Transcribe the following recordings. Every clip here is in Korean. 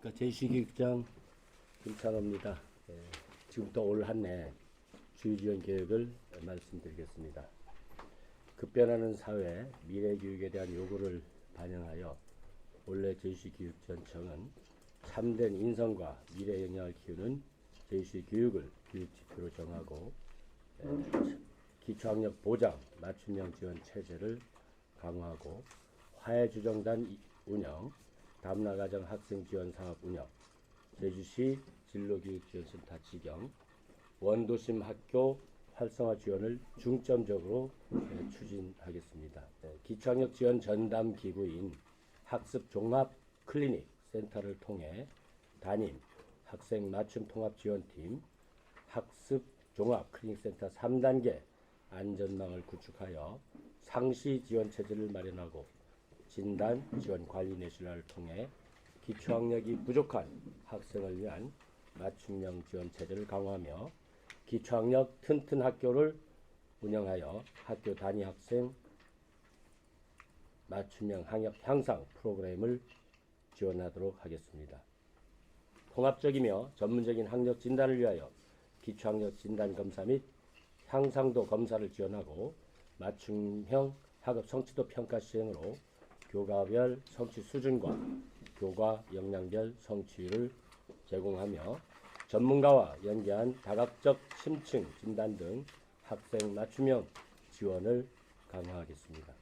안녕하십니까. 제시교육장 김찬호입니다. 지금부터 올 한 해 주의지원 계획을 말씀드리겠습니다. 급변하는 사회, 미래교육에 대한 요구를 반영하여 올해 제주시교육전청은 참된 인성과 미래 영향을 키우는 제주시 교육을 교육지표로 정하고 기초학력 보장, 맞춤형 지원 체제를 강화하고 화해주정단 운영, 다문화가정 학생지원 사업 운영, 제주시 진로교육지원센터 지경, 원도심 학교 활성화 지원을 중점적으로 추진하겠습니다. 기초학력 지원 전담 기구인 학습 종합 클리닉 센터를 통해 담임 학생 맞춤 통합 지원팀, 학습 종합 클리닉 센터 3단계 안전망을 구축하여 상시 지원 체제를 마련하고 진단 지원 관리 내실화를 통해 기초학력이 부족한 학생을 위한 맞춤형 지원 체제를 강화하며 기초학력 튼튼 학교를 운영하여 학교 단위 학생 맞춤형 학력 향상 프로그램을 지원하도록 하겠습니다. 통합적이며 전문적인 학력 진단을 위하여 기초학력 진단 검사 및 향상도 검사를 지원하고 맞춤형 학업 성취도 평가 시행으로 교과별 성취 수준과 교과 역량별 성취율을 제공하며 전문가와 연계한 다각적 심층 진단 등 학생 맞춤형 지원을 강화하겠습니다.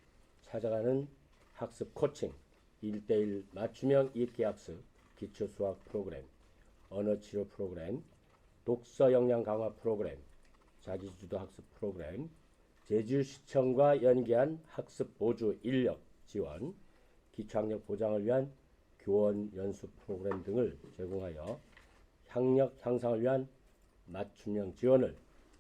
찾아가는 학습 코칭, 1:1 맞춤형 읽기학습, 기초수학 프로그램, 언어치료 프로그램, 독서 역량 강화 프로그램, 자기주도 학습 프로그램, 제주시청과 연계한 학습 보조 인력 지원, 기초학력 보장을 위한 교원 연수 프로그램 등을 제공하여 학력 향상을 위한 맞춤형 지원을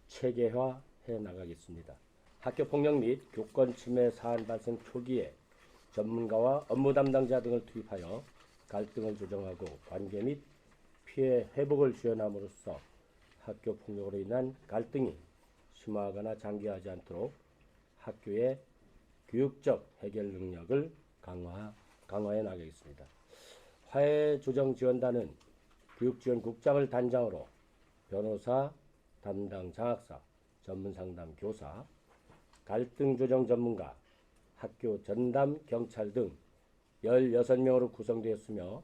체계화해 나가겠습니다. 학교폭력 및 교권 침해 사안 발생 초기에 전문가와 업무 담당자 등을 투입하여 갈등을 조정하고 관계 및 피해 회복을 지원함으로써 학교폭력으로 인한 갈등이 심화하거나 장기화하지 않도록 학교의 교육적 해결 능력을 강화해 나가겠습니다. 화해조정지원단은 교육지원국장을 단장으로 변호사, 담당 장학사, 전문상담 교사, 갈등조정 전문가, 학교 전담 경찰 등 16명으로 구성되었으며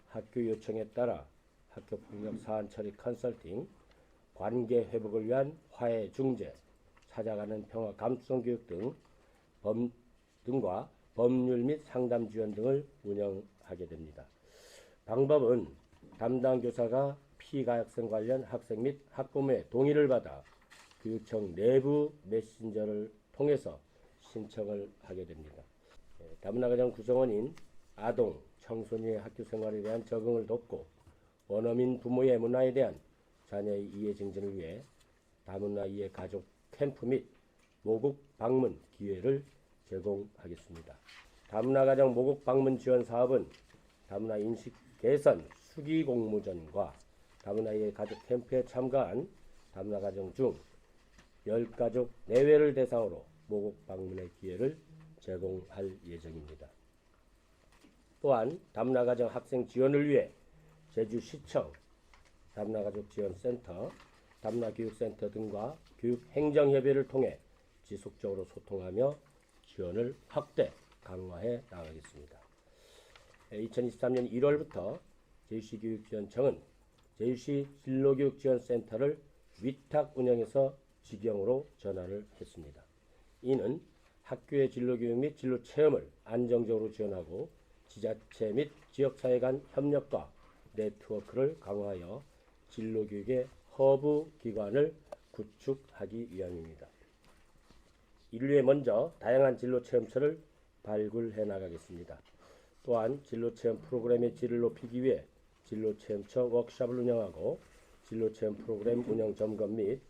학교 요청에 따라 학교폭력 사안 처리 컨설팅, 관계 회복을 위한 화해 중재, 찾아가는 평화 감수성 교육 등과 법률 및 상담 지원 등을 운영하게 됩니다. 방법은 담당 교사가 피가학생 관련 학생 및 학부모의 동의를 받아 교육청 내부 메신저를 통해서 신청을 하게 됩니다. 다문화가정 구성원인 아동, 청소년의 학교 생활에 대한 적응을 돕고 원어민 부모의 문화에 대한 자녀의 이해 증진을 위해 다문화 이해 가족 캠프 및 모국 방문 기회를 제공하겠습니다. 다문화 가정 모국 방문 지원 사업은 다문화 인식 개선 수기 공모전과 다문화 이해 가족 캠프에 참가한 다문화 가정 중 10가족 내외를 대상으로 모국 방문의 기회를 제공할 예정입니다. 또한 다문화 가정 학생 지원을 위해 제주시청 다문화가족지원센터, 다문화교육센터 등과 교육행정협의회를 통해 지속적으로 소통하며 지원을 확대, 강화해 나가겠습니다. 2023년 1월부터 제주시 교육지원청은 제주시 진로교육지원센터를 위탁 운영해서 지경으로 전환을 했습니다. 이는 학교의 진로교육 및 진로체험을 안정적으로 지원하고 지자체 및 지역사회 간 협력과 네트워크를 강화하여 진로교육의 허브 기관을 구축하기 위함입니다. 이를 위해 먼저 다양한 진로체험처를 발굴해 나가겠습니다. 또한 진로체험 프로그램의 질을 높이기 위해 진로체험처 워크숍을 운영하고 진로체험 프로그램 운영 점검 및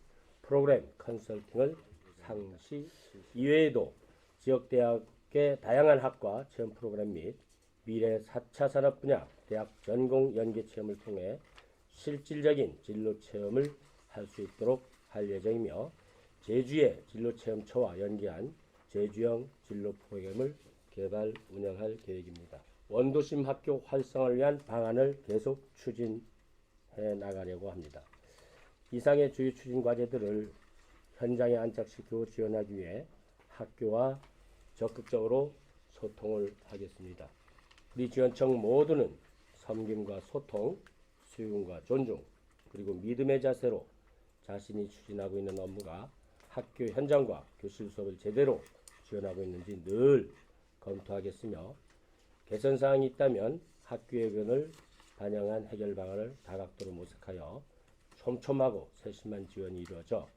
프로그램 컨설팅을 상시, 이외에도 지역대학의 다양한 학과 체험 프로그램 및 미래 4차 산업 분야 대학 전공 연계 체험을 통해 실질적인 진로 체험을 할 수 있도록 할 예정이며 제주의 진로체험처와 연계한 제주형 진로 프로그램을 개발 운영할 계획입니다. 원도심 학교 활성화를 위한 방안을 계속 추진해 나가려고 합니다. 이상의 주요 추진 과제들을 현장에 안착시키고 지원하기 위해 학교와 적극적으로 소통을 하겠습니다. 우리 지원청 모두는 섬김과 소통, 수용과 존중, 그리고 믿음의 자세로 자신이 추진하고 있는 업무가 학교 현장과 교실 수업을 제대로 지원하고 있는지 늘 검토하겠으며 개선사항이 있다면 학교의 의견을 반영한 해결 방안을 다각도로 모색하여 촘촘하고 세심한 지원이 이루어져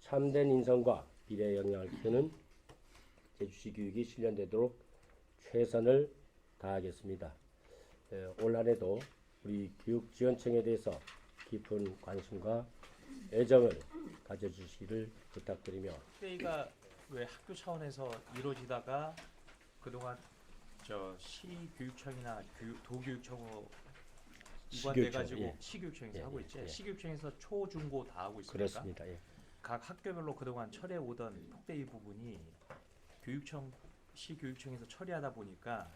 참된 인성과 미래 역량을 키우는 제주시 교육이 실현되도록 최선을 다하겠습니다. 올 한해도 우리 교육지원청에 대해서 깊은 관심과 애정을 가져주시기를 부탁드리며 회의가 왜 학교 차원에서 이루어지다가 그동안 저 시교육청이나 도교육청으로 이관돼가지고 예. 시교육청에서 하고 있지. 예. 시교육청에서 초, 중, 고 다 하고 있습니까? 그렇습니다. 예. 각 학교별로 그동안 처리해 오던 폭대이 부분이 교육청, 시교육청에서 처리하다 보니까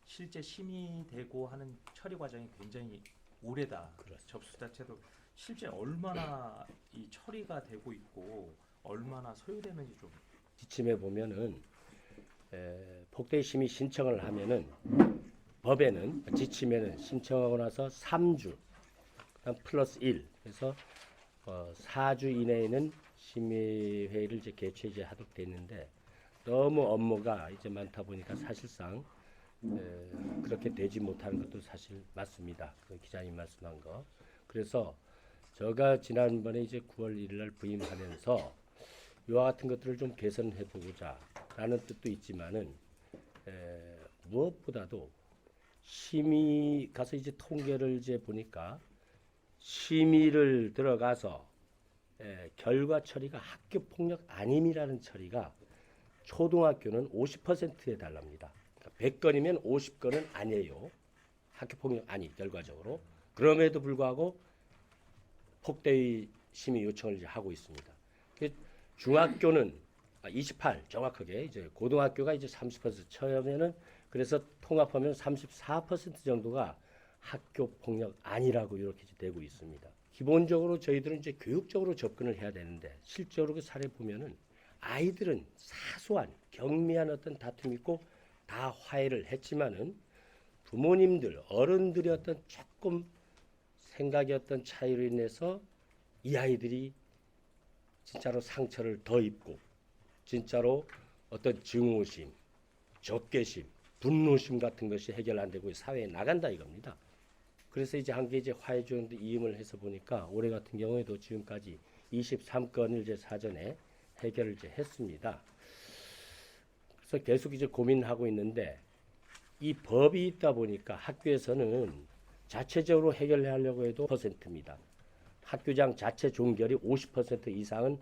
실제 심의되고 하는 처리 과정이 굉장히 오래다. 그렇습니다. 접수 자체도 실제 얼마나 이 처리가 되고 있고 얼마나 소요되는지 좀. 지침에 보면은 폭대의 심의 신청을 하면은 법에는 지침에는 신청하고 나서 3주 그다음 플러스 1 그래서 4주 이내에는 심의회의를 이제 개최 이제 하도록 돼 있는데 너무 업무가 이제 많다 보니까 사실상 그렇게 되지 못하는 것도 사실 맞습니다. 그 기자님 말씀한 거. 그래서 제가 지난번에 이제 9월 1일 날 부임하면서 이와 같은 것들을 좀 개선해 보고자 라는 뜻도 있지만은 무엇보다도 심의 가서 이제 통계를 이제 보니까 심의를 들어가서 결과 처리가 학교 폭력 아님이라는 처리가 초등학교는 50%에 달합니다. 그러니까 100건이면 50건은 아니에요. 학교 폭력 아니 결과적으로. 그럼에도 불구하고 폭대의 심의 요청을 이제 하고 있습니다. 중학교는 28 정확하게 이제 고등학교가 이제 30% 처음에는 그래서 통합하면 34% 정도가 학교 폭력 아니라고 이렇게 되고 있습니다. 기본적으로 저희들은 이제 교육적으로 접근을 해야 되는데 실제로 그 사례 보면은 아이들은 사소한 경미한 어떤 다툼이 있고 다 화해를 했지만은 부모님들 어른들의 어떤 조금 생각의 어떤 차이로 인해서 이 아이들이 진짜로 상처를 더 입고 진짜로 어떤 증오심, 적개심, 분노심 같은 것이 해결 안 되고 사회에 나간다 이겁니다. 그래서 이제 한 개 이제 화해 조항도 이임을 해서 보니까 올해 같은 경우에도 지금까지 23건을 이제 사전에 해결을 이제 했습니다. 그래서 계속 이제 고민하고 있는데 이 법이 있다 보니까 학교에서는 자체적으로 해결하려고 해도 %입니다. 학교장 자체 종결이 50% 이상은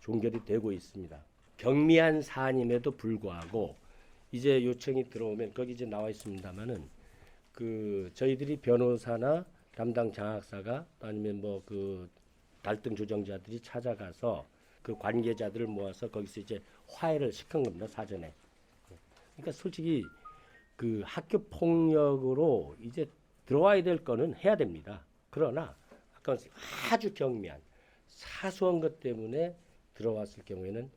종결이 되고 있습니다. 경미한 사안임에도 불구하고 이제 요청이 들어오면 거기 이제 나와 있습니다만은 그 저희들이 변호사나 담당 장학사가 아니면 뭐 그 갈등 조정자들이 찾아가서 그 관계자들을 모아서 거기서 이제 화해를 시킨 겁니다 사전에. 그러니까 솔직히 그 학교 폭력으로 이제 들어와야 될 거는 해야 됩니다. 그러나 아까 아주 경미한 사소한 것 때문에 들어왔을 경우에는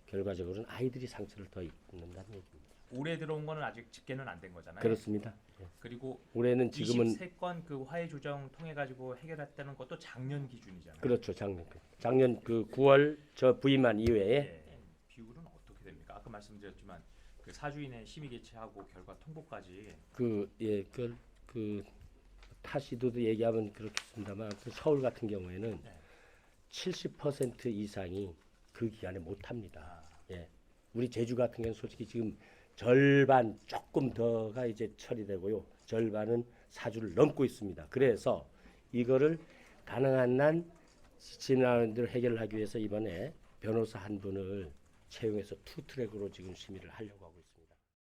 결과적으로는 아이들이 상처를 더 입는다는 얘기입니다. 올해 들어온 거는 아직 집계는 안 된 거잖아요. 그렇습니다. 그리고 올해는 지금은 23건 그 화해 조정 통해 가지고 해결했다는 것도 작년 기준이잖아요. 그렇죠. 작년 그 9월 저 부임한 이후에 예, 비율은 어떻게 됩니까? 아까 말씀드렸지만 그 4주 이내 심의 개최하고 결과 통보까지 그 타시도도 얘기하면 그렇겠습니다만 서울 같은 경우에는 70% 이상이 그 기간에 못 합니다. 예. 우리 제주 같은 경우는 솔직히 지금 절반 조금 더가 이제 처리되고요. 절반은 4주를 넘고 있습니다. 그래서 이거를 가능한 한 지난한 대로 해결을 하기 위해서 이번에 변호사 한 분을 채용해서 투트랙으로 지금 심의를 하려고 하고 있습니다.